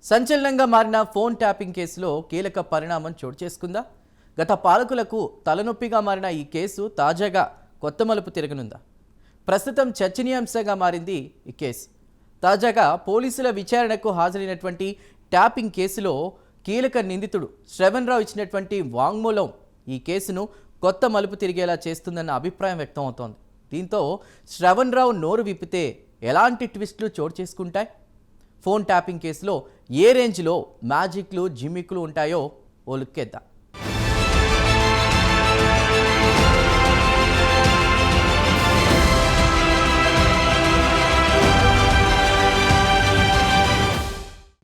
సంచలనంగా మారిన phone tapping కేసులో కీలక పరిణామం చోటు చేసుకుందా? గత పాలకులకు తలనొప్పిగా మారిన ఈ కేసు తాజాగా కొత్త మలుపు తిరగనుందా? ప్రస్తుతం చర్చనీయాంశంగా మారింది ఈ కేసు. తాజాగా పోలీసుల విచారణకు హాజరైనటువంటి ట్యాపింగ్ కేసులో కీలక నిందితుడు శ్రవణ్ రావు ఇచ్చినటువంటి వాంగ్మూలం ఈ కేసును కొత్త మలుపు తిరిగేలా చేస్తుందన్న అభిప్రాయం వ్యక్తం అవుతోంది. దీంతో శ్రవణ్ రావు నోరు విప్పితే ఎలాంటి ట్విస్టులు చోటు చేసుకుంటాయి? ఫోన్ ట్యాపింగ్ కేసులో ఏ రేంజ్లో మ్యాజిక్లు జిమ్మిక్లు ఉంటాయో ఓ లుక్కేద్దాం.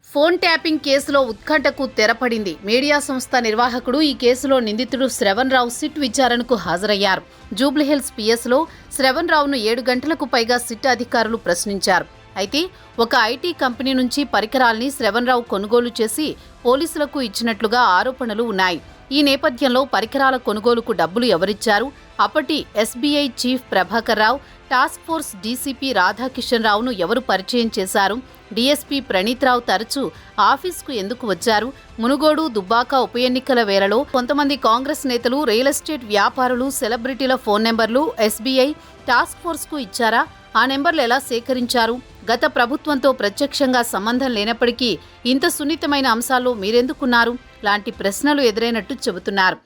ఫోన్ ట్యాపింగ్ కేసులో ఉత్కంఠకు తెరపడింది. మీడియా సంస్థ నిర్వాహకుడు ఈ కేసులో నిందితుడు శ్రవణ్ రావు సిట్ విచారణకు హాజరయ్యారు. జూబ్లీహిల్స్ పిఎస్లో శ్రవణ్ రావును 7 గంటలకు పైగా సిట్ అధికారులు ప్రశ్నించారు. అయితే ఒక ఐటీ కంపెనీ నుంచి పరికరాల్ని శ్రవణ్ రావు కొనుగోలు చేసి పోలీసులకు ఇచ్చినట్లుగా ఆరోపణలు ఉన్నాయి. ఈ నేపథ్యంలో పరికరాల కొనుగోలుకు డబ్బులు ఎవరిచ్చారు? అప్పటి SBI chief Prabhakar Rao, task force DCP Radhakishan రావును ఎవరు పరిచయం చేశారు? డీఎస్పీ ప్రణీత్ రావు తరచూ ఆఫీస్కు ఎందుకు వచ్చారు? మునుగోడు, దుబ్బాక ఉప ఎన్నికల వేళలో కొంతమంది కాంగ్రెస్ నేతలు, రియల్ ఎస్టేట్ వ్యాపారులు, సెలబ్రిటీల ఫోన్ నెంబర్లు ఎస్బీఐ టాస్క్ ఫోర్స్కు ఇచ్చారా? ఆ నెంబర్లు ఎలా సేకరించారు? గత ప్రభుత్వంతో ప్రత్యక్షంగా సంబంధం లేనప్పటికీ ఇంత సున్నితమైన అంశాల్లో మీరెందుకున్నారు? లాంటి ప్రశ్నలు ఎదురైనట్టు చెబుతున్నారు.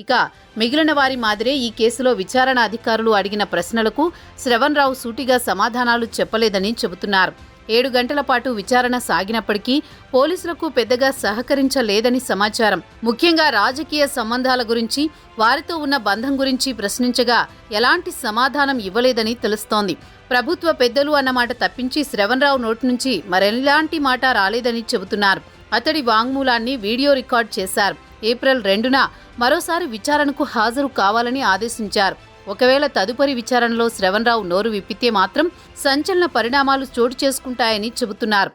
ఇక మిగిలిన వారి మాదిరే ఈ కేసులో విచారణ అధికారులు అడిగిన ప్రశ్నలకు శ్రవణ్ రావు సూటిగా సమాధానాలు చెప్పలేదని చెబుతున్నారు. 7 గంటల పాటు విచారణ సాగినప్పటికీ పోలీసులకు పెద్దగా సహకరించలేదని సమాచారం. ముఖ్యంగా రాజకీయ సంబంధాల గురించి, వారితో ఉన్న బంధం గురించి ప్రశ్నించగా ఎలాంటి సమాధానం ఇవ్వలేదని తెలుస్తోంది. ప్రభుత్వ పెద్దలు అన్నమాట తప్పించి శ్రవణ్ రావు నోటి నుంచి మరెలాంటి మాట రాలేదని చెబుతున్నారు. అతడి వాంగ్మూలాన్ని వీడియో రికార్డ్ చేశారు. ఏప్రిల్ 2న మరోసారి విచారణకు హాజరు కావాలని ఆదేశించారు. ఒకవేళ తదుపరి విచారణలో శ్రవణ్ రావు నోరు విప్పితే మాత్రం సంచలన పరిణామాలు చోటు చేసుకుంటాయని చెబుతున్నారు.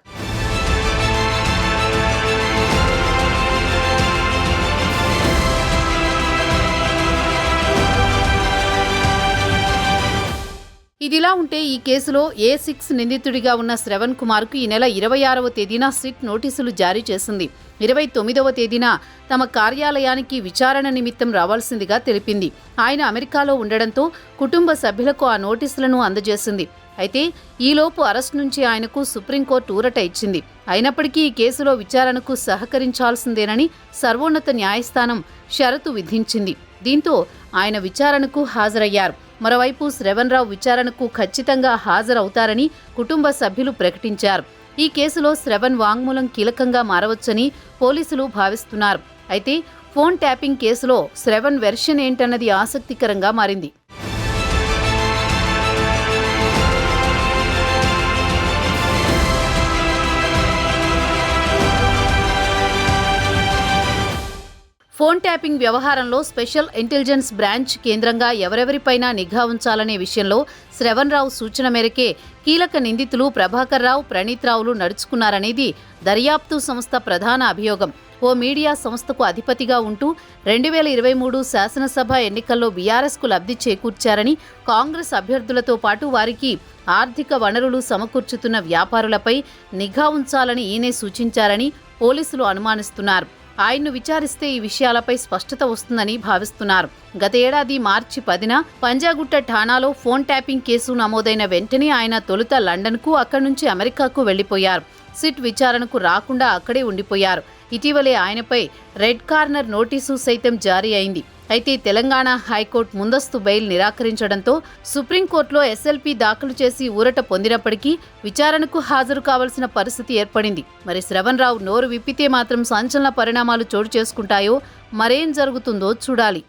ఇదిలా ఉంటే ఈ కేసులో A6 నిందితుడిగా ఉన్న శ్రవణ్ కుమార్కు ఈ నెల 26వ తేదీన సిట్ నోటీసులు జారీ చేసింది. 29వ తేదీన తమ కార్యాలయానికి విచారణ నిమిత్తం రావాల్సిందిగా తెలిపింది. ఆయన అమెరికాలో ఉండడంతో కుటుంబ సభ్యులకు ఆ నోటీసులను అందజేసింది. అయితే ఈలోపు అరెస్ట్ నుంచి ఆయనకు సుప్రీంకోర్టు ఊరట ఇచ్చింది. అయినప్పటికీ ఈ కేసులో విచారణకు సహకరించాల్సిందేనని సర్వోన్నత న్యాయస్థానం షరతు విధించింది. దీంతో ఆయన విచారణకు హాజరయ్యారు. మరోవైపు శ్రవణ్ రావు విచారణకు ఖచ్చితంగా హాజరవుతారని కుటుంబ సభ్యులు ప్రకటించారు. ఈ కేసులో శ్రవణ్ వాంగ్మూలం కీలకంగా మారవచ్చని పోలీసులు భావిస్తున్నారు. అయితే ఫోన్ ట్యాపింగ్ కేసులో శ్రవణ్ వెర్షన్ ఏంటన్నది ఆసక్తికరంగా మారింది. ఫోన్ ట్యాపింగ్ వ్యవహారంలో స్పెషల్ ఇంటెలిజెన్స్ బ్రాంచ్ కేంద్రంగా ఎవరెవరిపైనా నిఘా ఉంచాలనే విషయంలో శ్రవణ్ రావు సూచన మేరకే కీలక నిందితులు ప్రభాకర్ రావు, ప్రణీత్ రావులు నడుచుకున్నారనేది దర్యాప్తు సంస్థ ప్రధాన అభియోగం. ఓ మీడియా సంస్థకు అధిపతిగా ఉంటూ 2023 శాసనసభ ఎన్నికల్లో బీఆర్ఎస్కు లబ్ధి చేకూర్చారని, కాంగ్రెస్ అభ్యర్థులతో పాటు వారికి ఆర్థిక వనరులు సమకూర్చుతున్న వ్యాపారులపై నిఘా ఉంచాలని ఈయనే సూచించారని పోలీసులు అనుమానిస్తున్నారు. ఆయన్ను విచారిస్తే ఈ విషయాలపై స్పష్టత వస్తుందని భావిస్తున్నారు. గత ఏడాది మార్చి 10న పంజాగుట్ట ఠాణాలో ఫోన్ ట్యాపింగ్ కేసు నమోదైన వెంటనే ఆయన తొలుత లండన్కు, అక్కడి నుంచి అమెరికాకు వెళ్లిపోయారు. సిట్ విచారణకు రాకుండా అక్కడే ఉండిపోయారు. ఇటీవలే ఆయనపై రెడ్ కార్నర్ నోటీసు సైతం జారీ అయింది. అయితే తెలంగాణ హైకోర్టు ముందస్తు బెయిల్ నిరాకరించడంతో సుప్రీంకోర్టులో ఎస్ఎల్పీ దాఖలు చేసి ఊరట పొందినప్పటికీ విచారణకు హాజరు కావాల్సిన పరిస్థితి ఏర్పడింది. మరి శ్రవణ్ రావు నోరు విప్పితే మాత్రం సంచలన పరిణామాలు చోటు చేసుకుంటాయో, మరేం జరుగుతుందో చూడాలి.